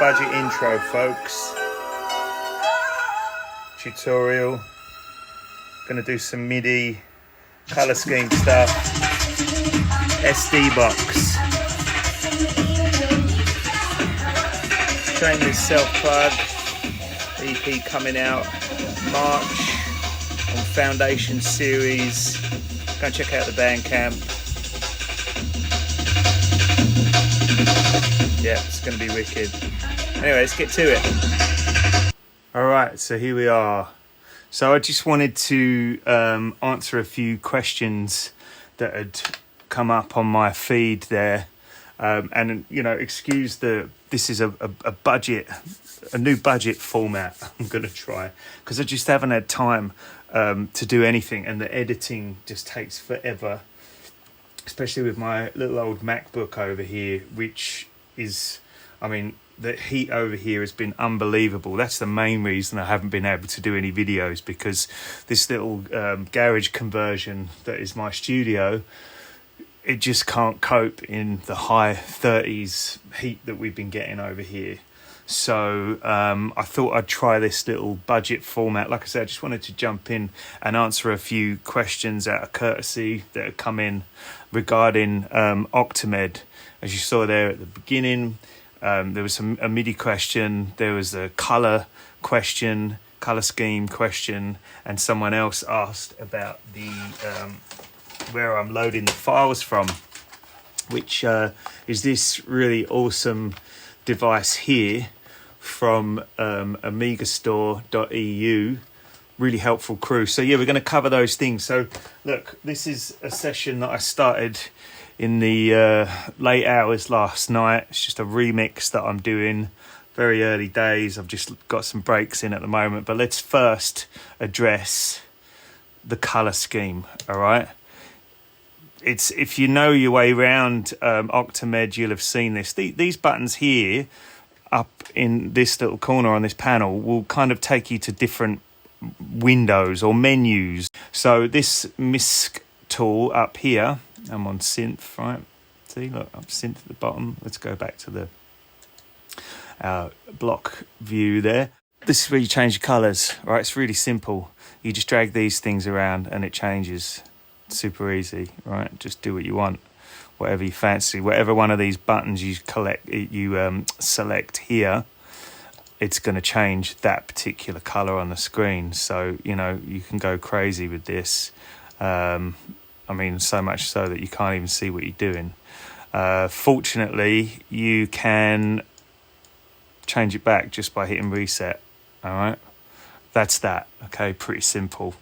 budget intro, folks. Tutorial. Gonna do some MIDI color scheme stuff. SDBox. Shameless self-plug. EP coming out March on Foundation Series. Go and check out the Bandcamp. Yeah, it's going to be wicked. Anyway, let's get to it. Alright, so here we are. So I just wanted to answer a few questions that had come up on my feed there. And, you know, excuse this is a budget, a new budget format I'm going to try. Because I just haven't had time to do anything. And the editing just takes forever. Especially with my little old MacBook over here, which is, I mean, the heat over here has been unbelievable. That's the main reason I haven't been able to do any videos, because this little garage conversion that is my studio, it just can't cope in the high 30s heat that we've been getting over here. So I thought I'd try this little budget format. Like I said, I just wanted to jump in and answer a few questions out of courtesy that have come in regarding OCTAMED. As you saw there at the beginning, there was a MIDI question, there was a color question, color scheme question, and someone else asked about the where I'm loading the files from, which is this really awesome device here from amigastore.eu. Really helpful crew. So yeah, we're going to cover those things. So look, this is a session that I started in the late hours last night. It's just a remix that I'm doing, very early days. I've just got some breaks in at the moment, but let's first address the color scheme. All right, it's, if you know your way around OCTAMED, you'll have seen this. These buttons here up in this little corner on this panel will kind of take you to different windows or menus. So this MISC tool up here, I'm on synth, right? See, look, I'm synth at the bottom. Let's go back to the block view there. This is where you change your colors, right? It's really simple. You just drag these things around and it changes. Super easy, right? Just do what you want, whatever you fancy. Whatever one of these buttons you select here, it's going to change that particular color on the screen. So, you know, you can go crazy with this. I mean, so much so that you can't even see what you're doing. Fortunately, you can change it back just by hitting reset. All right, that's that. Okay, pretty simple.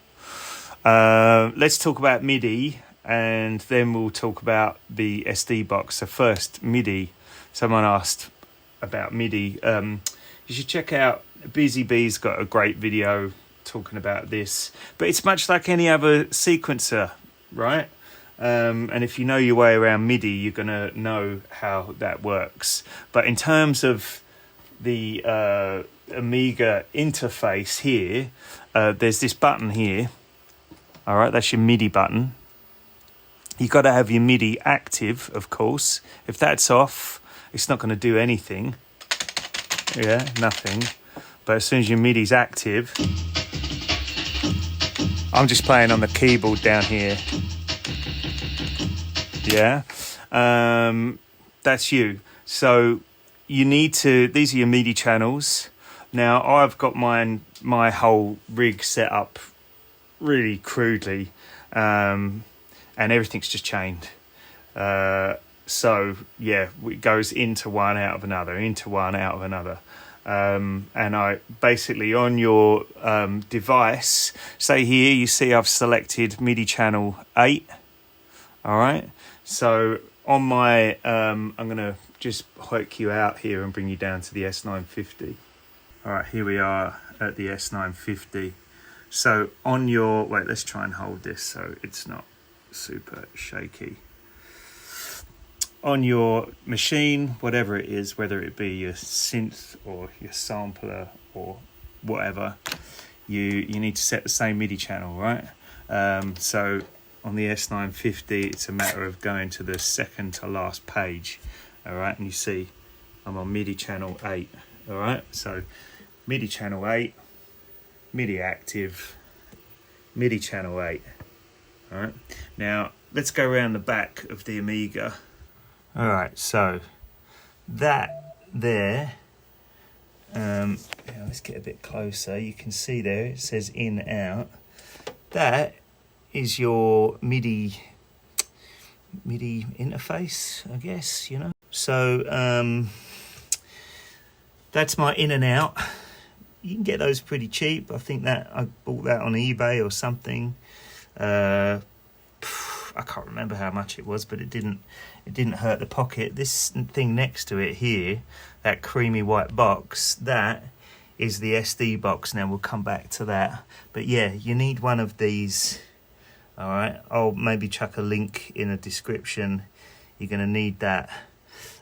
Let's talk about MIDI, and then we'll talk about the SDBox. So first, MIDI. Someone asked about MIDI. You should check out, Busy Bee's got a great video talking about this, but it's much like any other sequencer, right? And if you know your way around MIDI, you're gonna know how that works. But in terms of the Amiga interface here, there's this button here. All right, that's your MIDI button. You got to have your MIDI active, of course. If that's off, it's not going to do anything. Yeah, nothing. But as soon as your MIDI's active, I'm just playing on the keyboard down here. Yeah, that's you. So you need to, these are your MIDI channels. Now I've got my whole rig set up really crudely, and everything's just chained. So yeah, it goes into one, out of another, into one, out of another. And I basically, on your device, say here, you see I've selected MIDI channel 8. All right, so on my I'm gonna just hook you out here and bring you down to the S950. All right, here we are at the S950. So on your, wait, let's try and hold this so it's not super shaky. On your machine, whatever it is, whether it be your synth or your sampler or whatever, you need to set the same MIDI channel, right? So on the S950, it's a matter of going to the second to last page, all right? And you see I'm on MIDI channel 8, All right, so MIDI channel 8, MIDI active, MIDI channel 8. All right, now let's go around the back of the Amiga. All right, so that there, let's get a bit closer. You can see there it says in, out. That is your MIDI interface, I guess, you know. So that's my in and out. You can get those pretty cheap. I think that I bought that on eBay or something. I can't remember how much it was, but it didn't hurt the pocket. This thing next to it here, that creamy white box, that is the SDBox. Now we'll come back to that, but yeah, you need one of these. All right, I'll maybe chuck a link in the description. You're going to need that,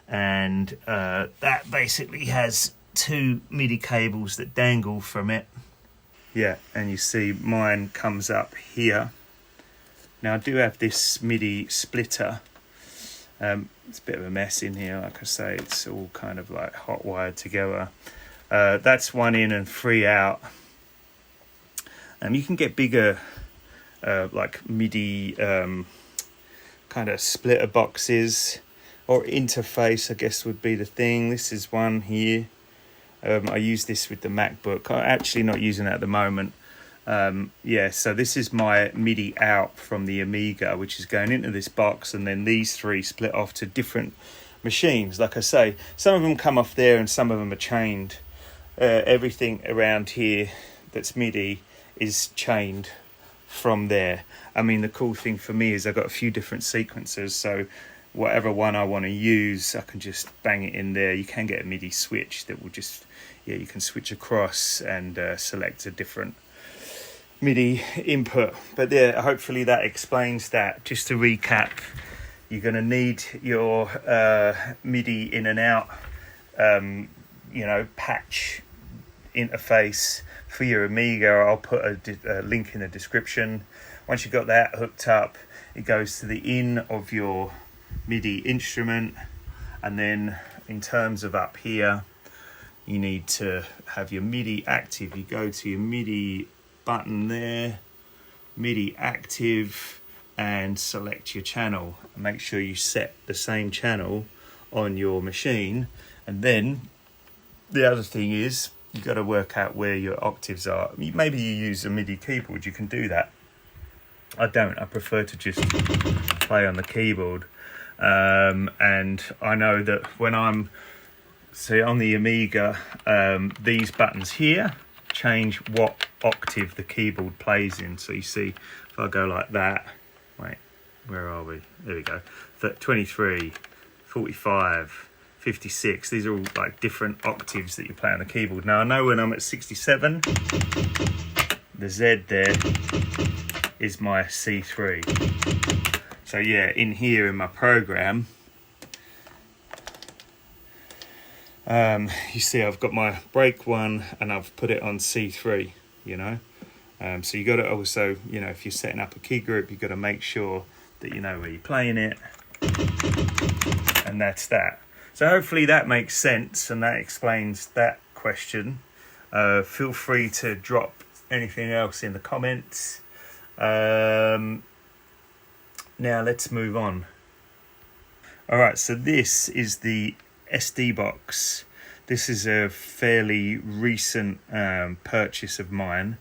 and that basically has 2 MIDI cables that dangle from it. Yeah, and you see mine comes up here. Now I do have this MIDI splitter. It's a bit of a mess in here, like I say, it's all kind of like hot wired together. That's 1 in and 3 out. You can get bigger like MIDI kind of splitter boxes, or interface I guess would be the thing. This is one here. I use this with the MacBook. I'm actually not using it at the moment. Yeah, so this is my MIDI out from the Amiga, which is going into this box, and then these 3 split off to different machines. Like I say, some of them come off there and some of them are chained. Everything around here that's MIDI is chained from there. I mean, the cool thing for me is I've got a few different sequencers, so whatever one I want to use, I can just bang it in there. You can get a MIDI switch that will just, yeah, you can switch across and select a different MIDI input. But yeah, hopefully that explains that. Just to recap, you're going to need your MIDI in and out, you know, patch interface for your Amiga. I'll put a link in the description. Once you've got that hooked up, it goes to the in of your MIDI instrument, and then in terms of up here, you need to have your MIDI active. You go to your MIDI button there, MIDI active, and select your channel. Make sure you set the same channel on your machine, and then the other thing is you've got to work out where your octaves are. Maybe you use a MIDI keyboard, you can do that. I don't. I prefer to just play on the keyboard. And I know that when I'm, say, on the Amiga, these buttons here change what octave the keyboard plays in. So you see, if I go like that, wait, where are we? There we go. 23, 45, 56. These are all like different octaves that you play on the keyboard. Now I know when I'm at 67, the Z there is my C3. So yeah, in here in my program, you see I've got my break one and I've put it on C3, you know. So you got to also, you know, if you're setting up a key group, you've got to make sure that you know where you're playing it. And that's that. So hopefully that makes sense and that explains that question. Feel free to drop anything else in the comments. Now let's move on. All right, so this is the SDBox. This is a fairly recent purchase of mine.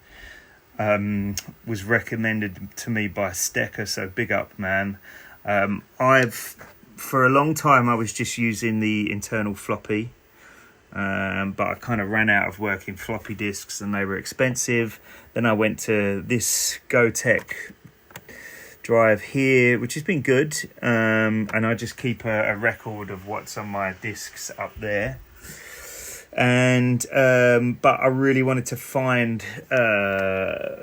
Was recommended to me by Stecker, so big up, man. For a long time I was just using the internal floppy, but I kind of ran out of working floppy disks and they were expensive. Then I went to this GoTech drive here, which has been good, and I just keep a record of what's on my discs up there. And but I really wanted to find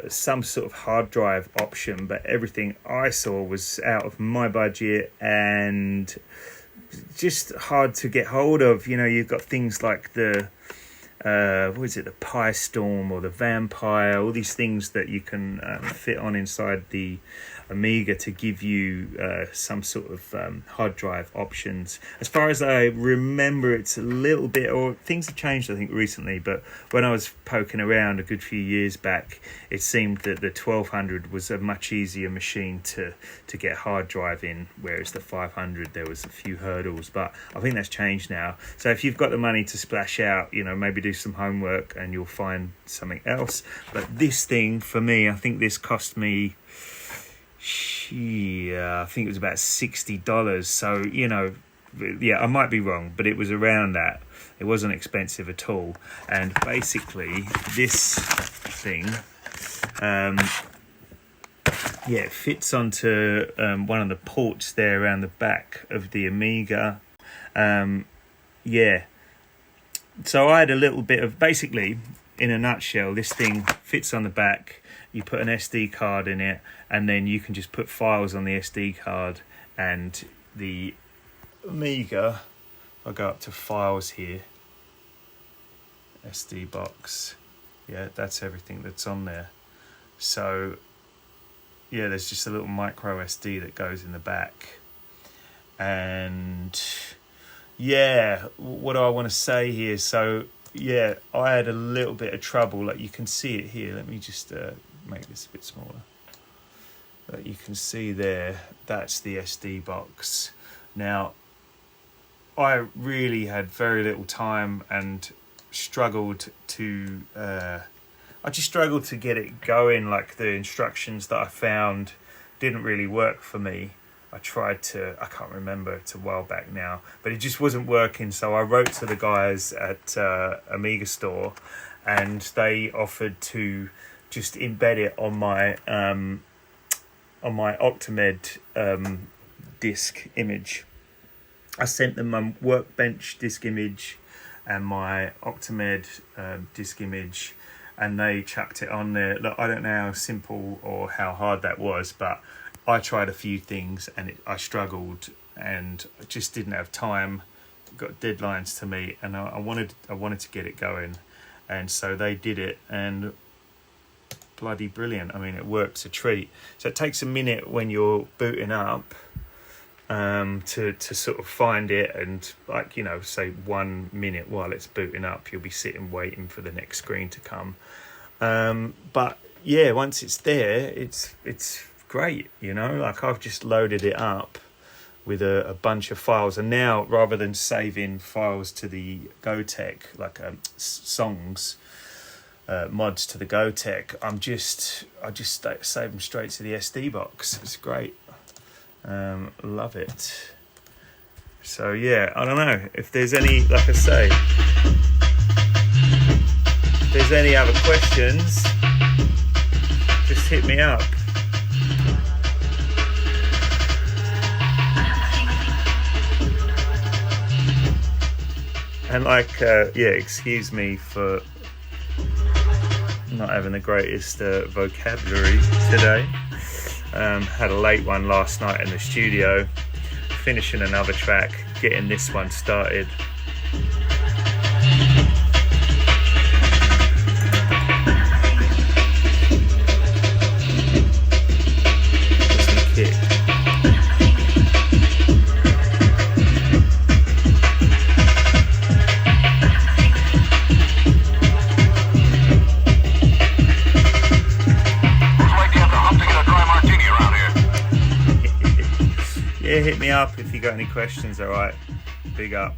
some sort of hard drive option, but everything I saw was out of my budget and just hard to get hold of. You know, you've got things like the what is it, the Pi Storm or the Vampire, all these things that you can fit on inside the Amiga to give you some sort of hard drive options. As far as I remember, it's a little bit, or things have changed I think recently, but when I was poking around a good few years back, it seemed that the 1200 was a much easier machine to get hard drive in, whereas the 500 there was a few hurdles, but I think that's changed now. So if you've got the money to splash out, you know, maybe do some homework and you'll find something else. But this thing, for me, I think this cost me, I think it was about $60. So, you know, yeah, I might be wrong, but it was around that. It wasn't expensive at all. And basically this thing, yeah, it fits onto one of the ports there around the back of the Amiga. Yeah, so I had a little bit of, basically, in a nutshell, this thing fits on the back. You put an SD card in it, and then you can just put files on the SD card, and the Amiga, I'll go up to files here, SDBox, yeah, that's everything that's on there. So yeah, there's just a little micro SD that goes in the back. And yeah, what do I want to say here? So yeah, I had a little bit of trouble, like you can see it here. Let me just make this a bit smaller. You can see there, that's the SD box. Now, I really had very little time and struggled to, I just struggled to get it going. Like the instructions that I found didn't really work for me. I tried to, I can't remember, it's a while back now, but it just wasn't working. So I wrote to the guys at Amiga Store, and they offered to just embed it on my OCTAMED disk image. I sent them my Workbench disk image and my OCTAMED disk image, and they chucked it on there. Look, I don't know how simple or how hard that was, but I tried a few things and I struggled, and I just didn't have time. Got deadlines to meet, and I wanted to get it going, and so they did it, and bloody brilliant. I mean, it works a treat. So it takes a minute when you're booting up to sort of find it, and like, you know, say 1 minute while it's booting up, you'll be sitting waiting for the next screen to come. But yeah, once it's there, it's great, you know. Like, I've just loaded it up with a bunch of files, and now rather than saving files to the GoTech, like songs, mods to the GoTech, I just save them straight to the SD box. It's great. Love it. So yeah, I don't know if there's any, like I say, if there's any other questions, just hit me up. And like, yeah, excuse me for not having the greatest vocabulary today. Had a late one last night in the studio, finishing another track, getting this one started. Just a kick. Yeah, hit me up if you got any questions, alright? Big up.